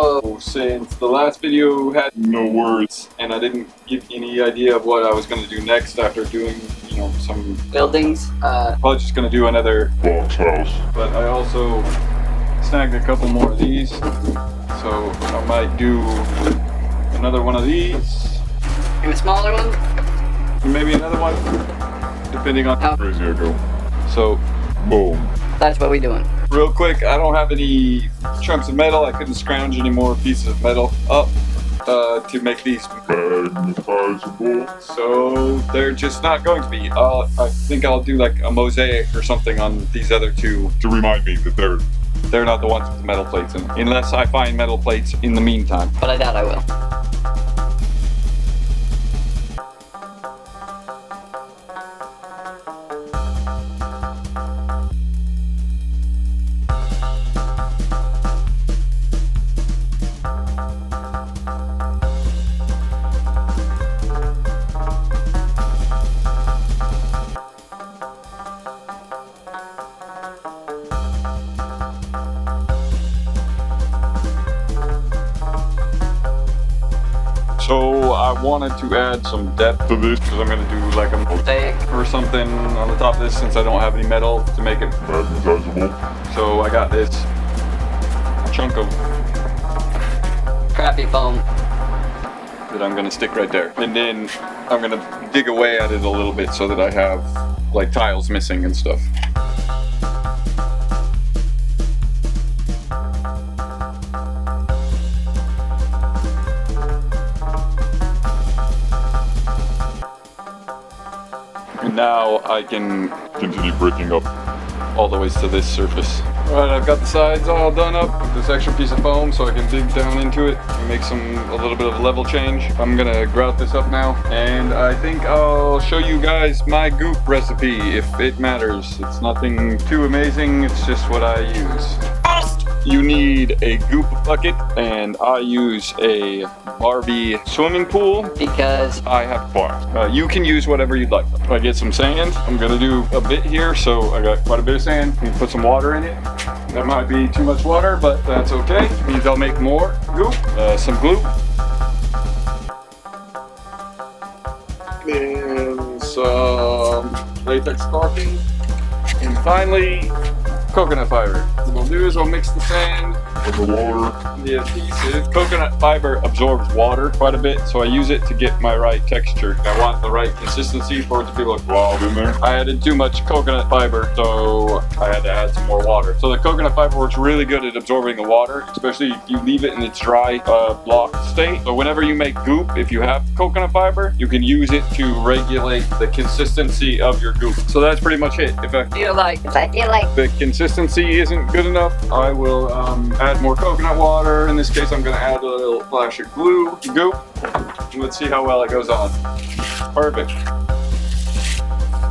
So since the last video had no words and I didn't give any idea of what I was going to do next after doing, you know, some buildings, probably just going to do another box house. But I also snagged a couple more of these, so I might do another one of these. and a smaller one. Maybe another one, depending on how crazy I go. So, boom. That's what we're doing. Real quick, I don't have any chunks of metal. I couldn't scrounge any more pieces of metal up to make these magnetizable. So they're just not going to be. I think I'll do like a mosaic or something on these other two to remind me that they're not the ones with the metal plates in, unless I find metal plates in the meantime. But I doubt I will. So I wanted to add some depth to this because I'm going to do like a mosaic or something on the top of this since I don't have any metal to make it magnetizable. So I got this chunk of Crappy foam. that I'm going to stick right there. And then I'm going to dig away at it a little bit so that I have like tiles missing and stuff. And now I can continue breaking up all the ways to this surface. Alright, I've got the sides all done up with this extra piece of foam so I can dig down into it and make a little bit of level change. I'm gonna grout this up now, and I think I'll show you guys my goop recipe if it matters. It's nothing too amazing, it's just what I use. You need a goop bucket, and I use a Barbie swimming pool Because I have bar. You can use whatever you'd like. I get some sand. I'm gonna do a bit here, so I got quite a bit of sand. You can put some water in it. That might be too much water, but that's okay. It means I'll make more goop. Some glue. And some latex caulking. And finally, coconut fiber. What we'll do is we'll mix the sand with the water. The adhesive. Coconut fiber absorbs water quite a bit, so I use it to get my right texture. I want the right consistency for it to be like wow in there. I added too much coconut fiber, so I had to add some more water. So the coconut fiber works really good at absorbing the water, especially if you leave it in its dry, blocked state. So whenever you make goop, if you have coconut fiber, you can use it to regulate the consistency of your goop. So that's pretty much it. If I feel like the consistency isn't good enough, I will add more coconut water. In this case, I'm going to add a little splash of glue, goop. Let's see how well it goes on. Perfect.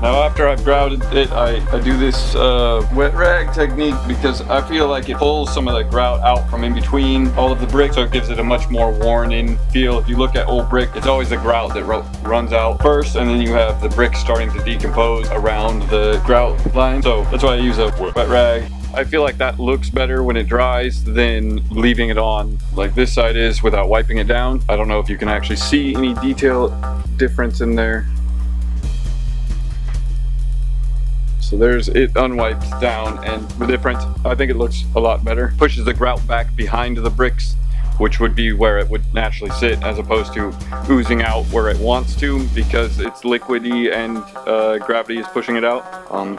Now after I've grouted it, I do this wet rag technique because I feel like it pulls some of the grout out from in between all of the bricks, so it gives it a much more worn in feel. If you look at old brick, it's always the grout that runs out first, and then you have the brick starting to decompose around the grout line. So that's why I use a wet rag. I feel like that looks better when it dries than leaving it on like this side is without wiping it down. I don't know if you can actually see any detail difference in there. So there's it unwiped down, and the difference, I think it looks a lot better. Pushes the grout back behind the bricks, which would be where it would naturally sit, as opposed to oozing out where it wants to because it's liquidy and gravity is pushing it out.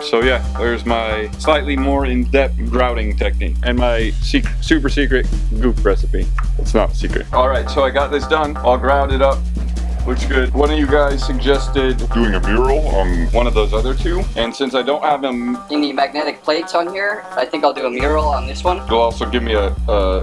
So yeah, there's my slightly more in-depth grouting technique and my super secret goop recipe. It's not secret. All right, so I got this done. I'll grout it up. Looks good. One of you guys suggested doing a mural on one of those other two, and since I don't have them, any magnetic plates on here, I think I'll do a mural on this one. it'll also give me a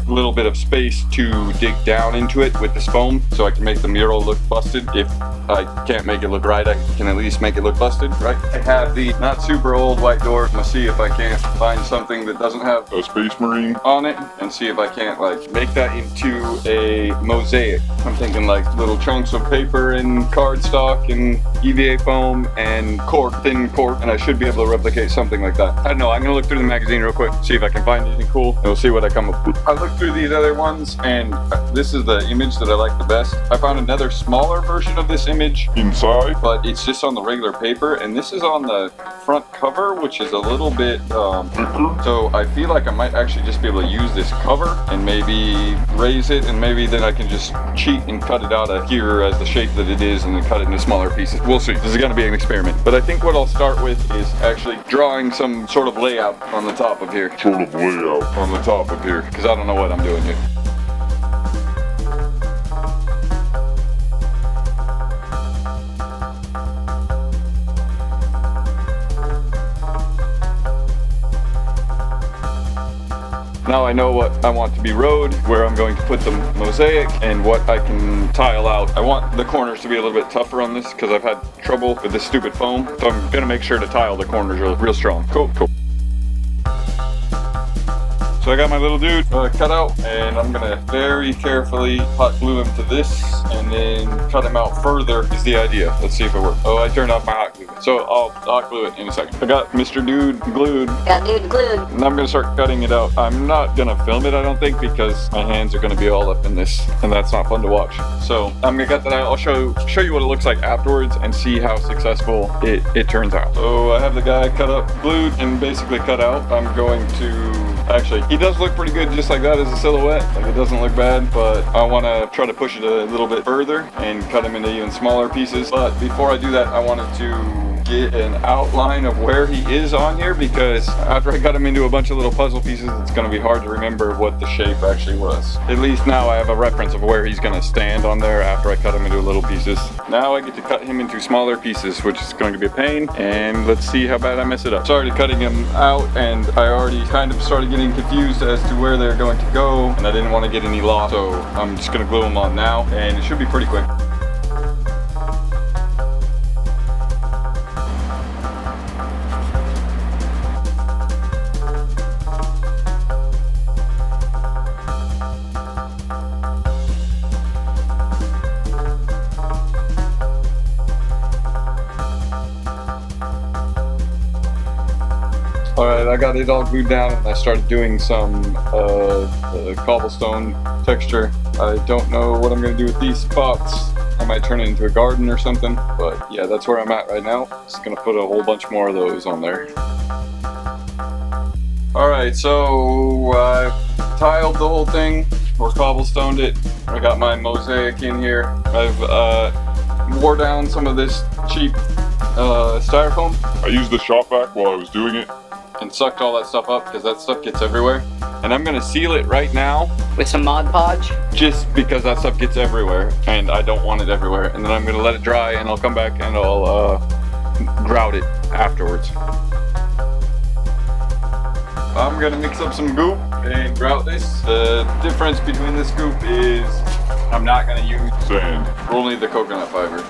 little bit of space to dig down into it with this foam, so I can make the mural look busted. If I can't make it look right, I can at least make it look busted, right? I have the not super old white door. I'm gonna see if I can't find something that doesn't have a Space Marine on it, and see if I can't like make that into a mosaic. I'm thinking like little chunks of paper paper and cardstock and EVA foam and cork, thin cork, and I should be able to replicate something like that. I don't know, I'm gonna look through the magazine real quick, see if I can find anything cool, and we'll see what I come up with. I looked through these other ones, and this is the image that I like the best. I found another smaller version of this image inside, but it's just on the regular paper, and this is on the front cover, which is a little bit thicker. So I feel like I might actually just be able to use this cover and maybe raise it, and maybe then I can just cheat and cut it out of here as the shape that it is and then cut it into smaller pieces. We'll see. This is going to be an experiment. But I think what I'll start with is actually drawing some sort of layout on the top of here. Because I don't know what I'm doing yet. Now I know what I want to be road, where I'm going to put the mosaic, and what I can tile out. I want the corners to be a little bit tougher on this because I've had trouble with this stupid foam. So I'm gonna make sure to tile the corners real strong. Cool. So I got my little dude cut out, and I'm gonna very carefully hot glue him to this and then cut him out further is the idea. Let's see if it works. Oh, I turned off my hot glue. So I'll hot glue it in a second. I got Mr. Dude glued. And I'm gonna start cutting it out. I'm not gonna film it, I don't think, because my hands are gonna be all up in this, and that's not fun to watch. So I'm gonna cut that out. I'll show you what it looks like afterwards and see how successful it turns out. So I have the guy cut up, glued, and basically cut out. I'm going to actually, he does look pretty good just like that as a silhouette. Like, it doesn't look bad, but I want to try to push it a little bit further and cut him into even smaller pieces. But before I do that, I wanted to get an outline of where he is on here, because after I cut him into a bunch of little puzzle pieces, it's going to be hard to remember what the shape actually was. At least now I have a reference of where he's going to stand on there after I cut him into little pieces. Now I get to cut him into smaller pieces, which is going to be a pain, and let's see how bad I mess it up. Started cutting him out, and I already kind of started getting confused as to where they're going to go, and I didn't want to get any lost, so I'm just going to glue them on now, and it should be pretty quick. Alright, I got it all glued down, and I started doing some cobblestone texture. I don't know what I'm going to do with these spots. I might turn it into a garden or something, but yeah, that's where I'm at right now. Just going to put a whole bunch more of those on there. Alright, so I tiled the whole thing, or cobblestoned it. I got my mosaic in here. I've wore down some of this cheap styrofoam. I used the shop vac while I was doing it. And sucked all that stuff up, because that stuff gets everywhere. And I'm gonna seal it right now With some Mod Podge? just because that stuff gets everywhere and I don't want it everywhere. And then I'm gonna let it dry, and I'll come back and I'll grout it afterwards. I'm gonna mix up some goop and grout this. The difference between this goop is I'm not gonna use Sand. only the coconut fiber.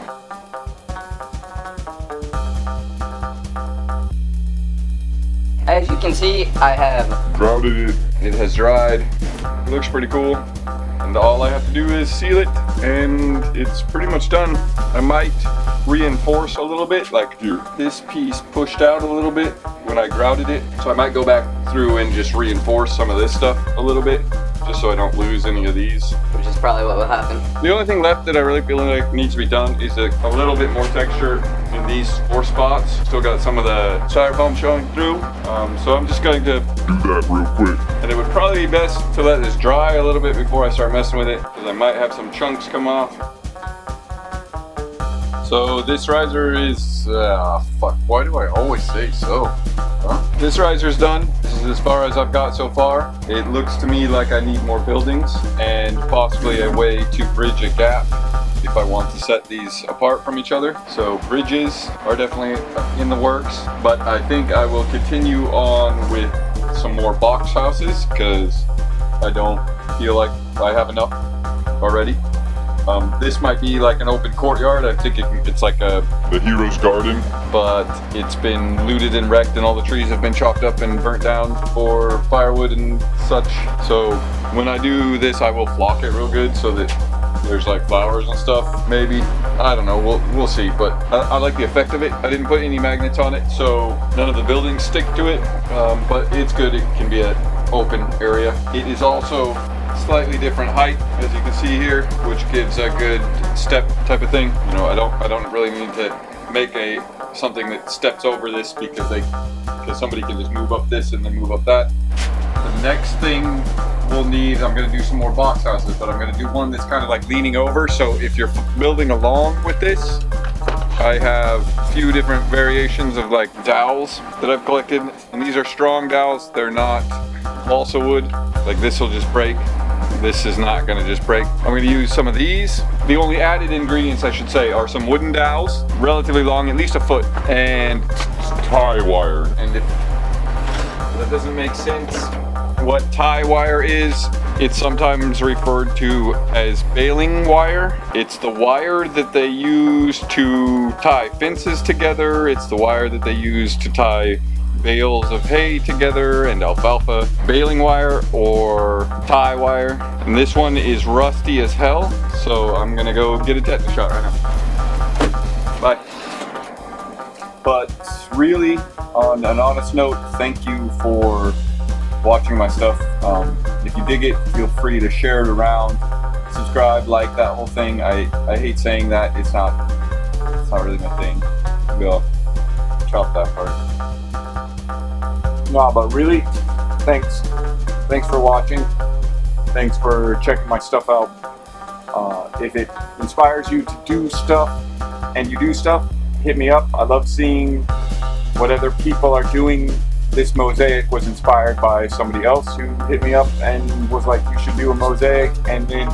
As you can see, I have Grouted it. It has dried. It looks pretty cool. And all I have to do is seal it, and it's pretty much done. I might reinforce a little bit, like here. This piece pushed out a little bit when I grouted it. So I might go back through and just reinforce some of this stuff a little bit, just so I don't lose any of these. which is probably what will happen. The only thing left that I really feel like needs to be done is a little bit more texture in these 4 spots. Still got some of the styrofoam showing through, so I'm just going to Do that real quick. and it would probably be best to let this dry a little bit before I start messing with it, because I might have some chunks come off. So this riser is, fuck, why do I always say so? Huh? This riser's done. This is as far as I've got so far. It looks to me like I need more buildings and possibly a way to bridge a gap if I want to set these apart from each other. So bridges are definitely in the works, but I think I will continue on with some more box houses because I don't feel like I have enough already. This might be like an open courtyard. I think it's like the hero's garden, but it's been looted and wrecked, and all the trees have been chopped up and burnt down for firewood and such. So when I do this, I will flock it real good so that there's like flowers and stuff, maybe. I don't know, we'll see, but I like the effect of it. I didn't put any magnets on it, so none of the buildings stick to it, but it's good. It can be an open area. It is also slightly different height, as you can see here, which gives a good step type of thing. You know, I don't really need to make something that steps over this because somebody can just move up this and then move up that. The next thing we'll need, I'm going to do some more box houses, but I'm going to do one that's kind of like leaning over. So if you're building along with this, I have a few different variations of like dowels that I've collected, and these are strong dowels. They're not balsa wood. Like this will just break. This is not going to just break. I'm going to use some of these. The only added ingredients, I should say, are some wooden dowels, relatively long, at least a foot, and Tie wire. and if that doesn't make sense, what tie wire is, it's sometimes referred to as baling wire. It's the wire that they use to tie fences together. It's the wire that they use to tie bales of hay together and alfalfa. Baling wire or tie wire. And this one is rusty as hell, so I'm gonna go get a tetanus shot right now. Bye. But really, on an honest note, thank you for watching my stuff. If you dig it, feel free to share it around, subscribe, like that whole thing. I hate saying that. It's not really my thing. We'll chop that part. No, but really, thanks for watching. Thanks for checking my stuff out. If it inspires you to do stuff, and you do stuff, hit me up. I love seeing what other people are doing. This mosaic was inspired by somebody else who hit me up and was like, you should do a mosaic. And then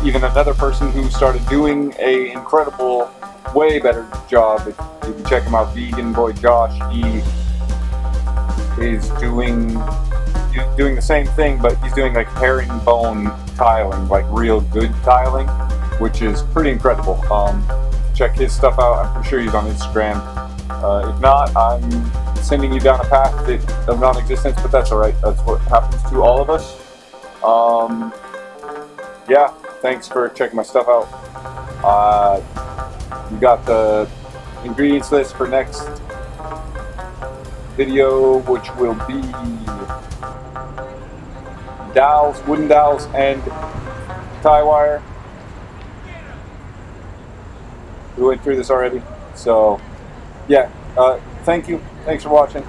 even another person who started doing a incredible, way better job. If you check him out, Vegan Boy Josh, he is doing the same thing, but he's doing like herringbone tiling, like real good tiling, which is pretty incredible. Check his stuff out. I'm pretty sure he's on Instagram. If not, I'm sending you down a path of non-existence, but that's alright. That's what happens to all of us. Yeah, thanks for checking my stuff out. You got the ingredients list for next video, which will be dowels, wooden dowels, and tie wire. We went through this already, so yeah. Thank you. Thanks for watching.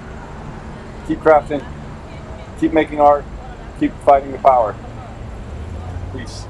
Keep crafting. Keep making art. Keep fighting the power. Peace.